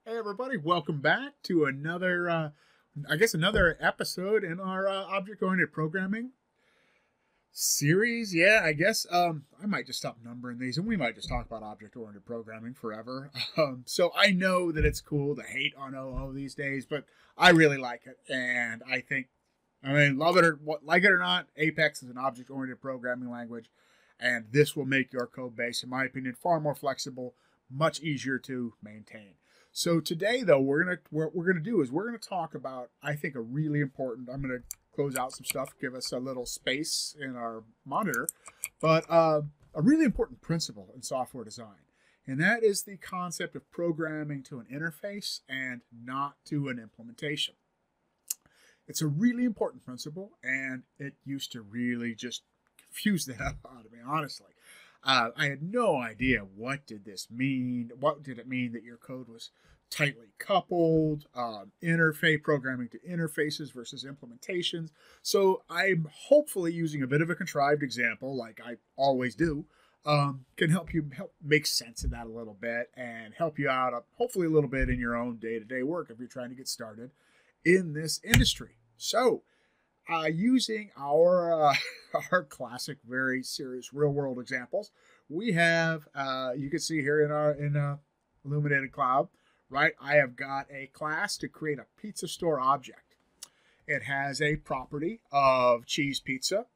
Hey everybody, welcome back to another another episode in our object-oriented programming series. Yeah, I might just stop numbering these and we might just talk about object-oriented programming forever. So I know that it's cool to hate on OO these days, but I really like it, and love it or like it or not, Apex is an object-oriented programming language, and this will make your code base, in my opinion, far more flexible, much easier to maintain. So today, though, what we're gonna do is we're gonna talk about, I think, a really important. I'm gonna close out some stuff, give us a little space in our monitor, but a really important principle in software design, and that is the concept of programming to an interface and not to an implementation. It's a really important principle, and it used to really just confuse the hell out of me, honestly. I had no idea what did this mean. What did it mean that your code was tightly coupled, interface programming to interfaces versus implementations. So I'm hopefully using a bit of a contrived example, like I always do, can help make sense of that a little bit and help you out, hopefully a little bit in your own day-to-day work if you're trying to get started in this industry. So using our our classic, very serious real-world examples, we have you can see here in Illuminated Cloud, right? I have got a class to create a pizza store object. It has a property of cheese pizza,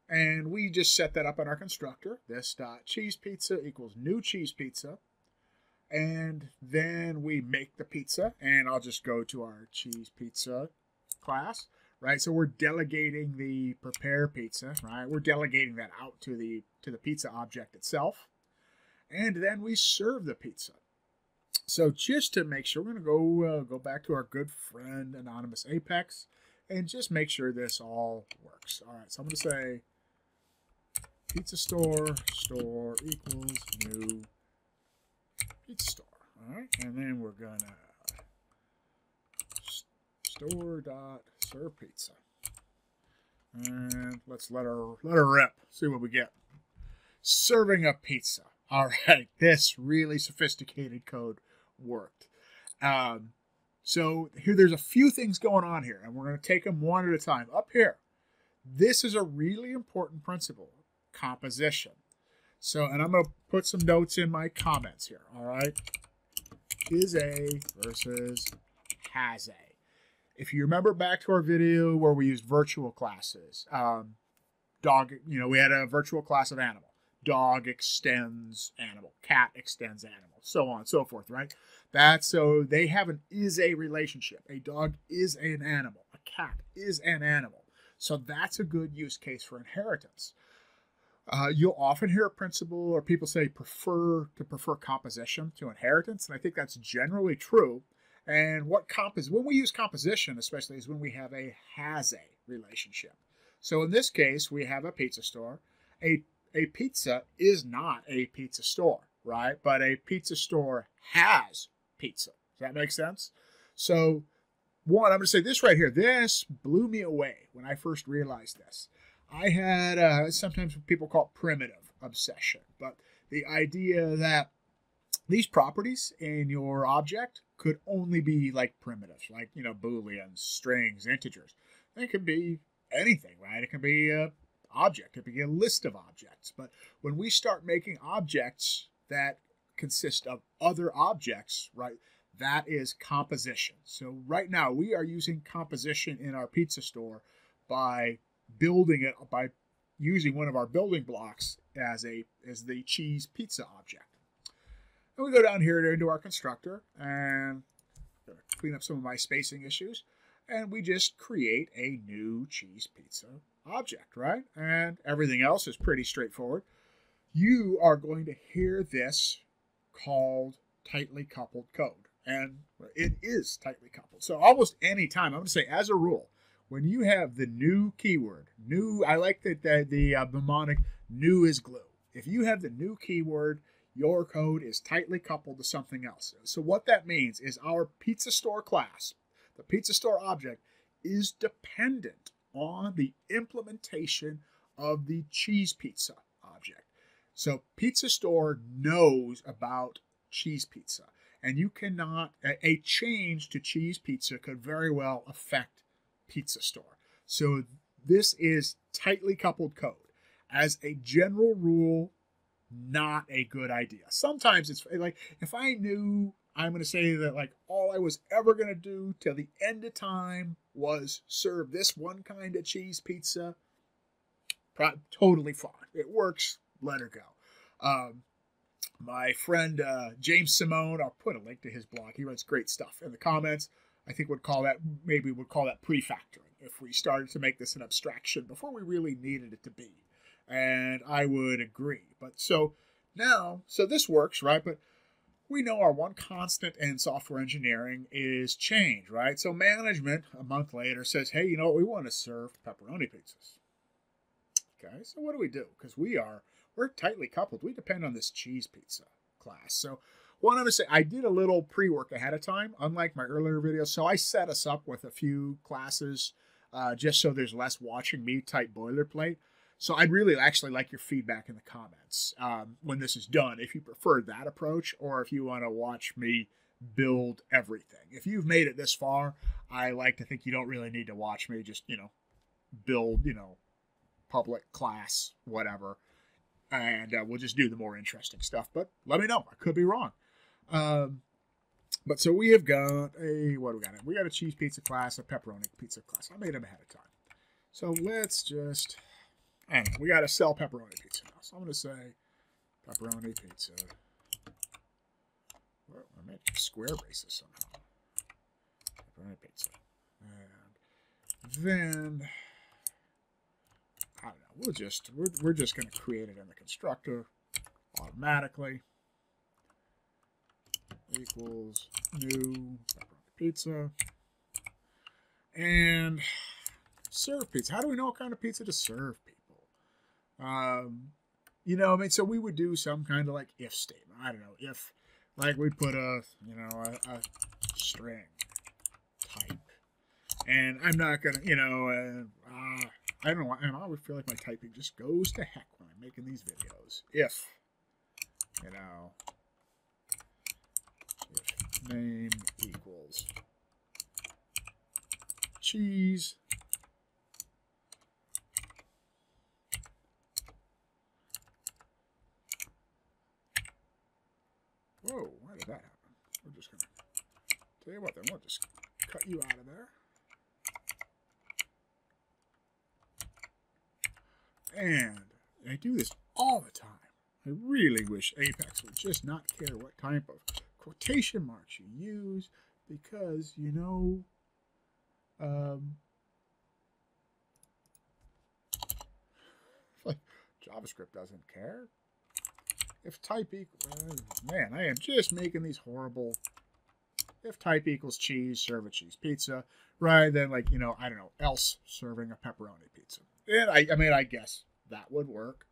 and we just set that up in our constructor. This cheese pizza equals new cheese pizza, and then we make the pizza, and I'll just go to our cheese pizza class. Right, so we're delegating the prepare pizza, right? We're delegating that out to the pizza object itself, and then we serve the pizza. So just to make sure, we're going to go back to our good friend Anonymous Apex, and just make sure this all works. All right, so I'm going to say pizza store equals new pizza store. All right, and then we're going to store.serve pizza, and let's let her rip. See what we get. Serving a pizza. All right, this really sophisticated code worked. So here, there's a few things going on here, and we're going to take them one at a time. Up here, this is a really important principle: composition. So, and I'm going to put some notes in my comments here. All right, is a versus has a. If you remember back to our video where we used virtual classes, dog, we had a virtual class of animal. Dog extends animal, cat extends animal, so on and so forth, right? So they have an is a relationship. A dog is an animal. A cat is an animal. So that's a good use case for inheritance. You'll often hear a principle or people say prefer composition to inheritance, and I think that's generally true. And when we use composition, especially, is when we have a has a relationship. So in this case, we have a pizza store. A pizza is not a pizza store, right? But a pizza store has pizza. Does that make sense? So I'm going to say this right here. This blew me away when I first realized this. I had sometimes people call it primitive obsession, but the idea that these properties in your object could only be like primitives, like, booleans, strings, integers. It can be anything, right? It can be an object. It can be a list of objects. But when we start making objects that consist of other objects, right, that is composition. So right now we are using composition in our pizza store by using one of our building blocks as the cheese pizza object. And we go down here into our constructor and clean up some of my spacing issues, and we just create a new cheese pizza object, right? And everything else is pretty straightforward. You are going to hear this called tightly coupled code, and it is tightly coupled. So almost any time, I'm going to say as a rule, when you have the new keyword, new, I like the mnemonic, new is glue. If you have the new keyword, your code is tightly coupled to something else. So what that means is our pizza store class, the pizza store object, is dependent on the implementation of the cheese pizza object. So pizza store knows about cheese pizza. And you cannot, a change to cheese pizza could very well affect Pizza Store. So this is tightly coupled code. As a general rule, not a good idea. Sometimes it's like, if I knew, I'm going to say that like all I was ever going to do till the end of time was serve this one kind of cheese pizza, totally fine. It works. Let her go. My friend James Simone, I'll put a link to his blog. He writes great stuff in the comments. I think would call that prefactoring if we started to make this an abstraction before we really needed it to be. And I would agree. But so this works, right? But we know our one constant in software engineering is change, right? So management a month later says, hey, you know what? We want to serve pepperoni pizzas. Okay, so what do? Because we're tightly coupled. We depend on this cheese pizza class. So what I'm going to say, I did a little pre-work ahead of time, unlike my earlier videos. So I set us up with a few classes just so there's less watching me type boilerplate. So I'd really actually like your feedback in the comments when this is done, if you prefer that approach or if you want to watch me build everything. If you've made it this far, I like to think you don't really need to watch me just, build, public class, whatever. And we'll just do the more interesting stuff. But let me know. I could be wrong. But so we have got what do we got? We got a cheese pizza class, a pepperoni pizza class. I made them ahead of time. So let's just, we got to sell pepperoni pizza now. So I'm going to say pepperoni pizza. Well, I made a square basis somehow. Pepperoni pizza. And then, I don't know, we're just going to create it in the constructor automatically. Equals new pepperoni pizza. And serve pizza. How do we know what kind of pizza to serve people? So we would do some kind of like if statement. I don't know, if like we'd put a string type. And I'm not gonna, I don't know, and I always feel like my typing just goes to heck when I'm making these videos. If name equals cheese, whoa, why did that happen? We're just gonna tell you what, then we'll just cut you out of there. And I do this all the time. I really wish Apex would just not care what type of quotation marks you use, because, like JavaScript doesn't care. If type equals, man, I am just making these horrible. If type equals cheese, serve a cheese pizza, rather than like, I don't know, else serving a pepperoni pizza. And I guess that would work.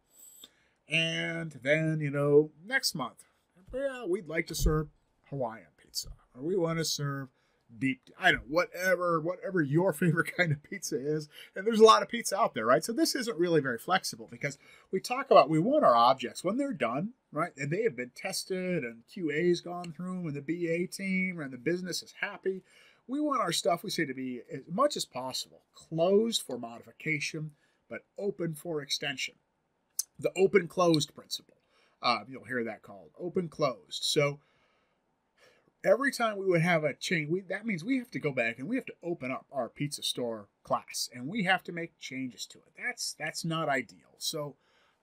And then, next month, we'd like to serve Hawaiian pizza, or we want to serve deep, I don't know, whatever your favorite kind of pizza is. And there's a lot of pizza out there, right? So this isn't really very flexible, because we want our objects when they're done, right? And they have been tested and QA's gone through them and the BA team and the business is happy. We want our stuff, we say, to be as much as possible closed for modification, but open for extension. The open-closed principle. You'll hear that called open-closed. So every time we would have a change, that means we have to go back and we have to open up our Pizza Store class, and we have to make changes to it. That's not ideal. So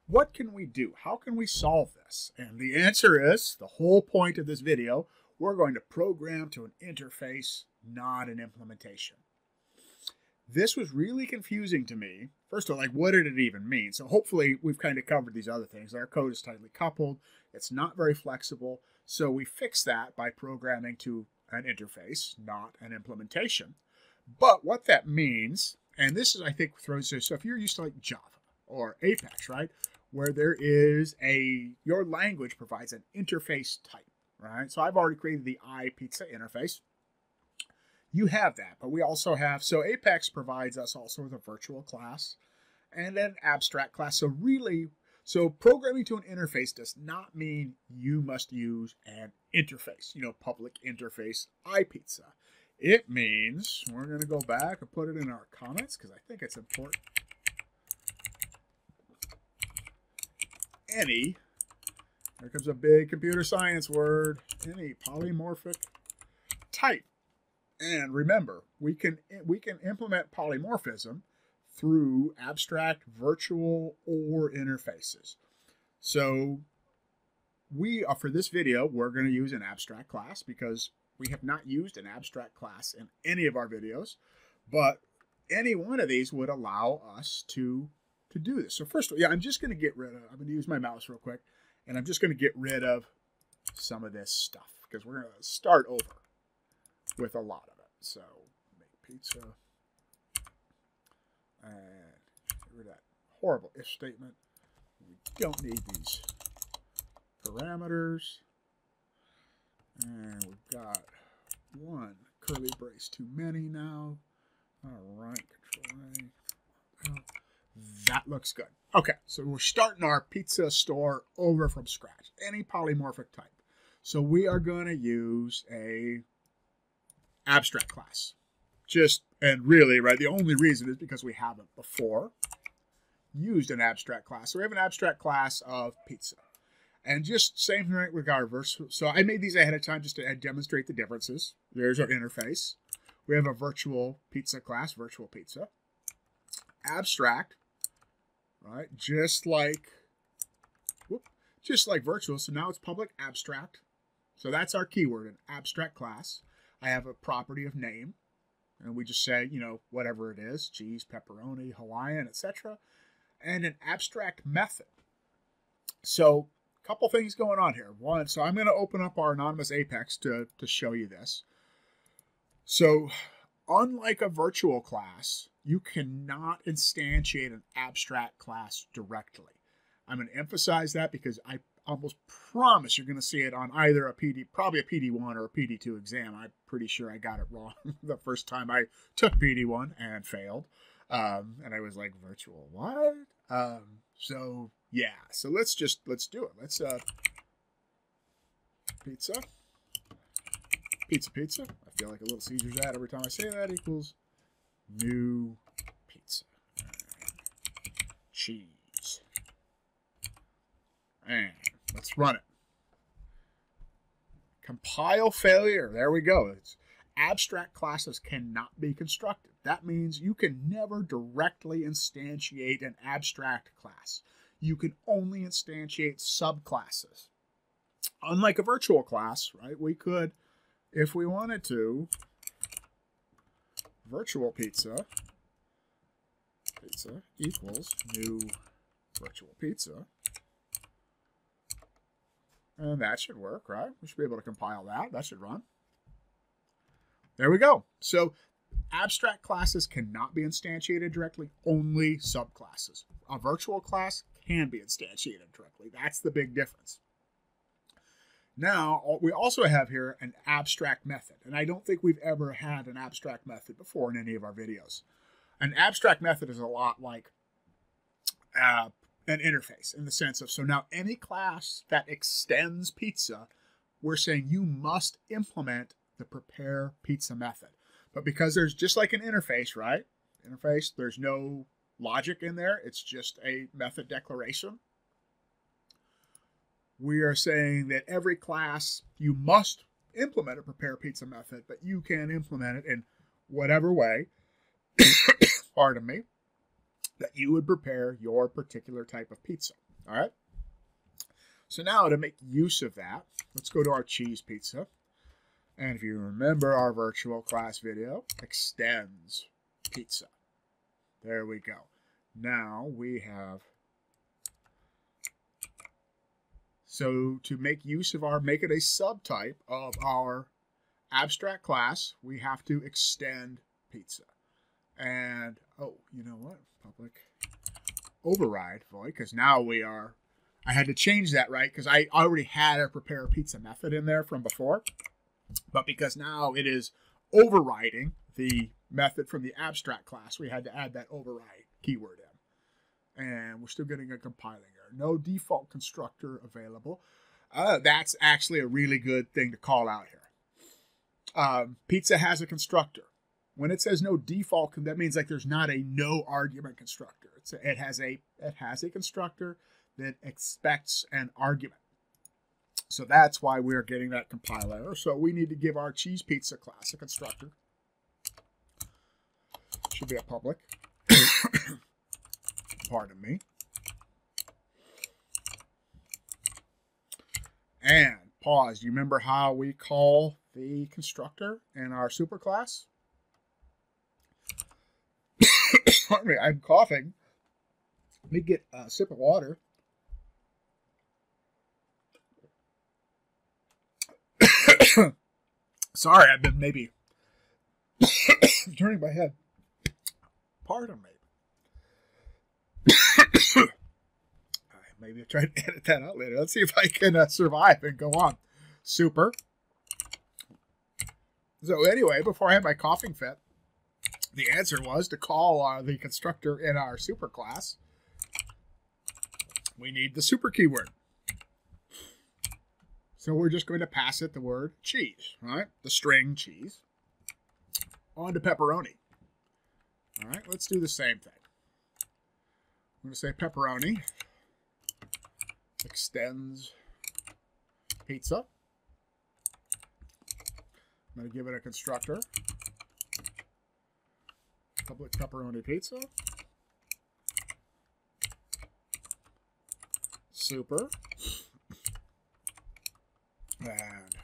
what can we do? How can we solve this? And the answer is, the whole point of this video, we're going to program to an interface, not an implementation. This was really confusing to me. First of all, like, what did it even mean? So hopefully we've kind of covered these other things. Our code is tightly coupled. It's not very flexible. So we fix that by programming to an interface, not an implementation. But what that means, and this is, I think, so if you're used to like Java or Apex, right, where there is your language provides an interface type, right? So I've already created the iPizza interface. You have that, but we also have, so Apex provides us also with a virtual class and an abstract class. So really, So programming to an interface does not mean you must use an interface, public interface iPizza. It means, we're going to go back and put it in our comments because I think it's important. Any, here comes a big computer science word, any polymorphic type. And remember, we can implement polymorphism through abstract, virtual, or interfaces. So for this video, we're going to use an abstract class because we have not used an abstract class in any of our videos, but any one of these would allow us to do this. So first of all, I'm just going to I'm going to use my mouse real quick, and I'm just going to get rid of some of this stuff because we're going to start over with a lot of it. So make pizza. And get rid of that horrible if statement. We don't need these parameters. And we've got one curly brace too many now. All right, Control A. That looks good. Okay, so we're starting our pizza store over from scratch. Any polymorphic type. So we are going to use a abstract class. And really, right, the only reason is because we haven't before used an abstract class. So we have an abstract class of pizza. And just same thing with our virtual. So I made these ahead of time just to demonstrate the differences. There's our interface. We have a virtual pizza class, virtual pizza. Abstract, right, just like virtual. So now it's public abstract. So that's our keyword, an abstract class. I have a property of name. And we just say, whatever it is, cheese, pepperoni, Hawaiian, etc. And an abstract method. So a couple things going on here. One, so I'm going to open up our anonymous Apex to show you this. So unlike a virtual class, you cannot instantiate an abstract class directly. I'm going to emphasize that because I almost promise you're going to see it on either probably a PD1 or a PD2 exam. I'm pretty sure I got it wrong the first time I took PD1 and failed. And I was like, virtual, what? So yeah, so let's do it. Let's, pizza. I feel like a Little Caesar's ad every time I say that equals new pizza. Cheese. And let's run it. Compile failure. There we go. Abstract classes cannot be constructed. That means you can never directly instantiate an abstract class. You can only instantiate subclasses. Unlike a virtual class, right? We could, if we wanted to, virtual pizza equals new virtual pizza. And that should work, right? We should be able to compile that. That should run. There we go. So abstract classes cannot be instantiated directly, only subclasses. A virtual class can be instantiated directly. That's the big difference. Now, we also have here an abstract method. And I don't think we've ever had an abstract method before in any of our videos. An abstract method is a lot like an interface in the sense of, so now any class that extends pizza, we're saying you must implement the prepare pizza method. But because there's just like an interface, right? Interface, there's no logic in there. It's just a method declaration. We are saying that every class, you must implement a prepare pizza method, but you can implement it in whatever way, pardon me, that you would prepare your particular type of pizza. All right. So now to make use of that, let's go to our cheese pizza. And if you remember our virtual class video, extends pizza. There we go. Now we have, so to make use of make it a subtype of our abstract class, we have to extend pizza. And, oh, you know what? Public override, boy, because now I had to change that, right? Because I already had a prepare pizza method in there from before. But because now it is overriding the method from the abstract class, we had to add that override keyword in. And we're still getting a compiling error. No default constructor available. That's actually a really good thing to call out here. Pizza has a constructor. When it says no default, that means like there's not a no argument constructor. It has a constructor that expects an argument. So that's why we're getting that compile error. So we need to give our cheese pizza class a constructor. Should be a public. Pardon me. And pause. Do you remember how we call the constructor in our superclass? Pardon me, I'm coughing. Let me get a sip of water. Sorry, I've been maybe turning my head. Pardon me. Maybe I'll try to edit that out later. Let's see if I can survive and go on. Super. So anyway, before I had my coughing fit, the answer was to call the constructor in our super class. We need the super keyword. So we're just going to pass it the word cheese, right? The string cheese. On to pepperoni. All right, let's do the same thing. I'm going to say pepperoni extends pizza. I'm going to give it a constructor. Public pepperoni pizza. Super. And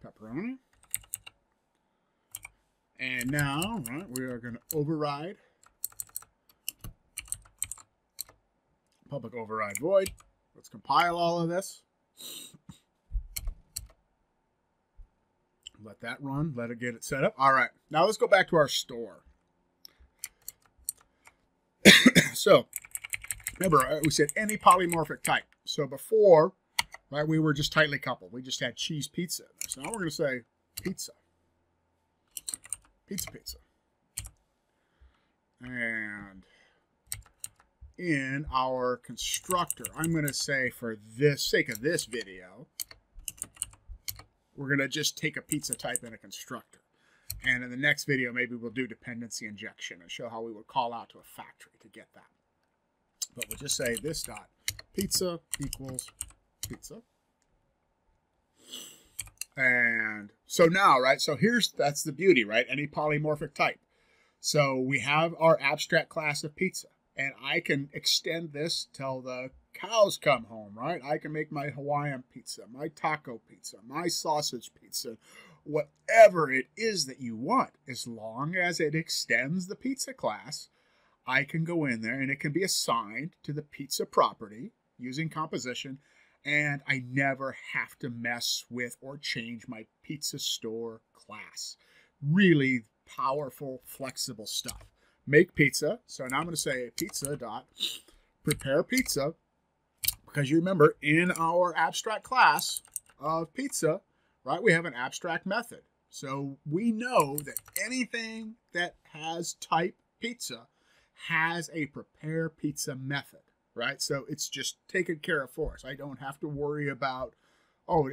pepperoni. And now, right, we are going to override public override void. Let's compile all of this. Let that run. Let it get it set up. All right. Now let's go back to our store. So, remember, we said any polymorphic type. So before, right, we were just tightly coupled. We just had cheese pizza in there. So now we're going to say pizza. Pizza. And in our constructor, I'm going to say for the sake of this video, we're going to just take a pizza type in a constructor. And in the next video, maybe we'll do dependency injection and show how we would call out to a factory to get that. But we'll just say this dot pizza equals pizza. And so now, right, so that's the beauty, right? Any polymorphic type. So we have our abstract class of pizza. And I can extend this till the cows come home, right? I can make my Hawaiian pizza, my taco pizza, my sausage pizza, whatever it is that you want. As long as it extends the pizza class, I can go in there and it can be assigned to the pizza property using composition, and I never have to mess with or change my pizza store class. Really powerful, flexible stuff. Make pizza. So now I'm going to say pizza dot prepare pizza, because you remember in our abstract class of pizza, right, we have an abstract method. So we know that anything that has type pizza has a prepare pizza method, right? So it's just taken care of for us. I don't have to worry about, oh,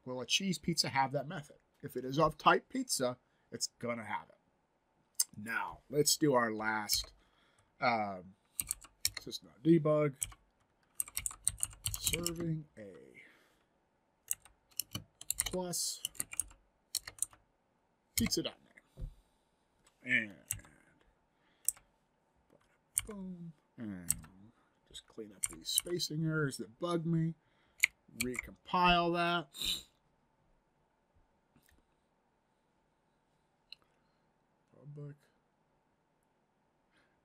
will a cheese pizza have that method? If it is of type pizza, it's going to have it. Now, let's do our last system.debug serving a plus pizza.name. And boom. And just clean up these spacing errors that bug me. Recompile that. Public.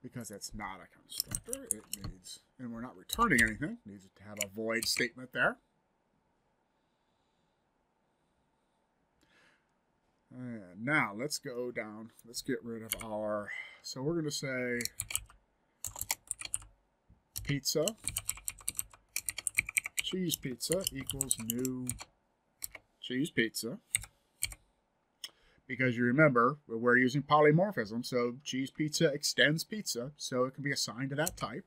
Because it's not a constructor, it needs, and we're not returning anything, it needs to have a void statement there. And now let's go down, let's get rid of our, so we're going to say pizza, cheese pizza equals new cheese pizza. because you remember we're using polymorphism, so cheese pizza extends pizza, so it can be assigned to that type.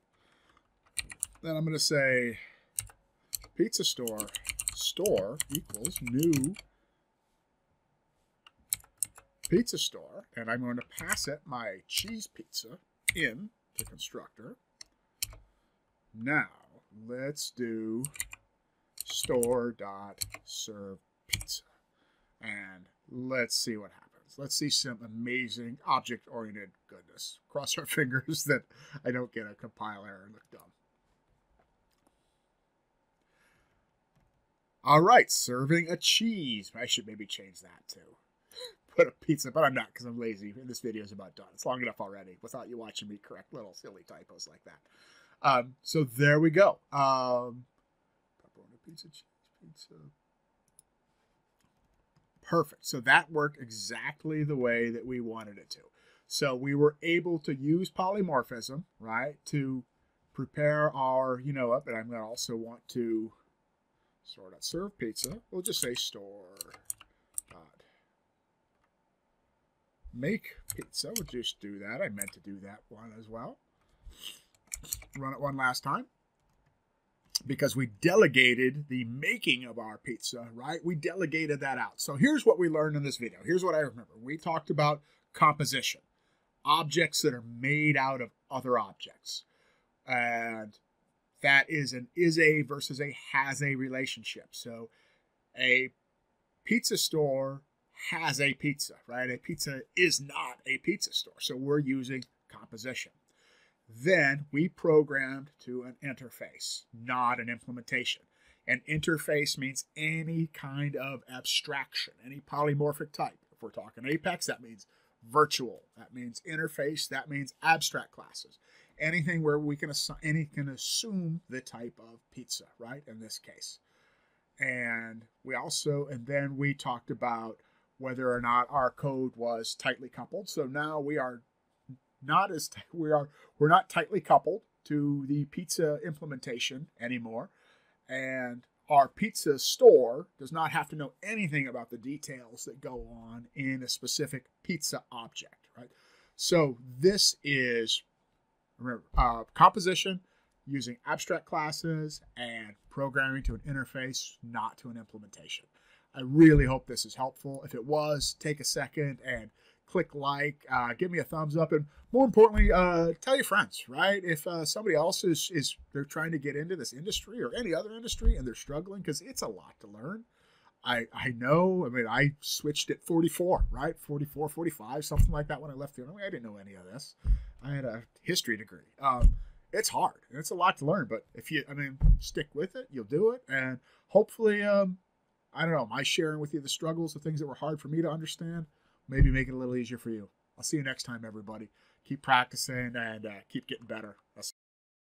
Then I'm going to say pizza store equals new pizza store, and I'm going to pass it my cheese pizza in the constructor. Now let's do store.serve pizza, and let's see what happens. Let's see some amazing object-oriented goodness. Cross our fingers that I don't get a compile error and look dumb. All right, serving a cheese. I should maybe change that too. Put a pizza, but I'm not because I'm lazy. And this video is about done. It's long enough already without you watching me correct little silly typos like that. So there we go. Pepperoni pizza, cheese pizza. Perfect. So that worked exactly the way that we wanted it to. So we were able to use polymorphism, right, to prepare our, but I'm going to also want to store.serve pizza. We'll just say store.make pizza. We'll just do that. I meant to do that one as well. Run it one last time. Because we delegated the making of our pizza, right? We delegated that out. So here's what we learned in this video. Here's what I remember. We talked about composition. Objects that are made out of other objects. And that is an is-a versus a has-a relationship. So a pizza store has a pizza, right? A pizza is not a pizza store. So we're using composition. Then we programmed to an interface, not an implementation. An interface means any kind of abstraction, any polymorphic type. If we're talking Apex, that means virtual. That means interface. That means abstract classes. Anything where we can assume the type of pizza, right? In this case. And then we talked about whether or not our code was tightly coupled. So now we are we're not tightly coupled to the pizza implementation anymore, and our pizza store does not have to know anything about the details that go on in a specific pizza object, right? So this is, remember, composition using abstract classes and programming to an interface, not to an implementation. I really hope this is helpful. If it was, take a second and click like, give me a thumbs up, and more importantly, tell your friends, right? If somebody else they're trying to get into this industry or any other industry and they're struggling, because it's a lot to learn. I know, I switched at 44, right? 44, 45, something like that when I left the Army. I didn't know any of this. I had a history degree. It's hard. It's a lot to learn, but if you, stick with it, you'll do it. And hopefully, I don't know, my sharing with you the struggles, the things that were hard for me to understand, maybe make it a little easier for you. I'll see you next time, everybody. Keep practicing and keep getting better.